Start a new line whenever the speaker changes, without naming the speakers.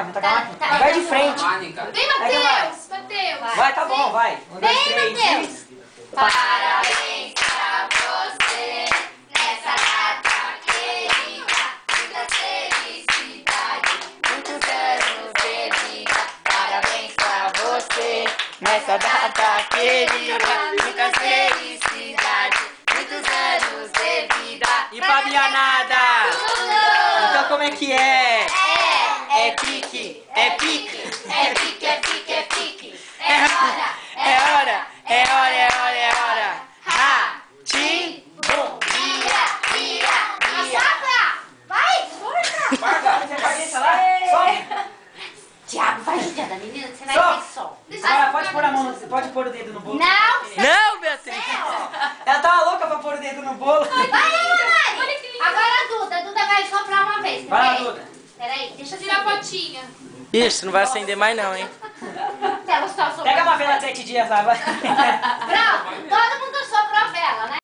máquina, taca a máquina. Vai de frente.
Vem, Matheus! Matheus!
Vai, tá bom, vai. Um, dois, três,
Matheus!
Parabéns pra você nessa data querida, muita felicidade, muitos anos de vida. Parabéns pra você nessa data querida, muita felicidade, muitos anos de vida.
E Fabianada! Então como é que é? É pique, é pique.
É pique, é pique, é pique.
É hora, é hora, é hora, é hora, é hora. Ratim, bom.
Vira.
Vai, força!
Vai, deixa lá. Sobe.
Tiago, vai judiando a menina, você vai
Sobe.
ter sol.
Agora pode pôr a mão, pode pôr o dedo no bolo.
Não,
Beatriz. Ela tava louca pra pôr o dedo no bolo.
vai, Mari. Agora a Duda vai soprar uma vez.
Vai lá,
peraí.
Duda.
Peraí, deixa eu
Tirar a
tirar
potinha.
Ixi, não vai acender mais não, hein?
Ela só soprou.
Pega uma vela de 7 dias lá, vai.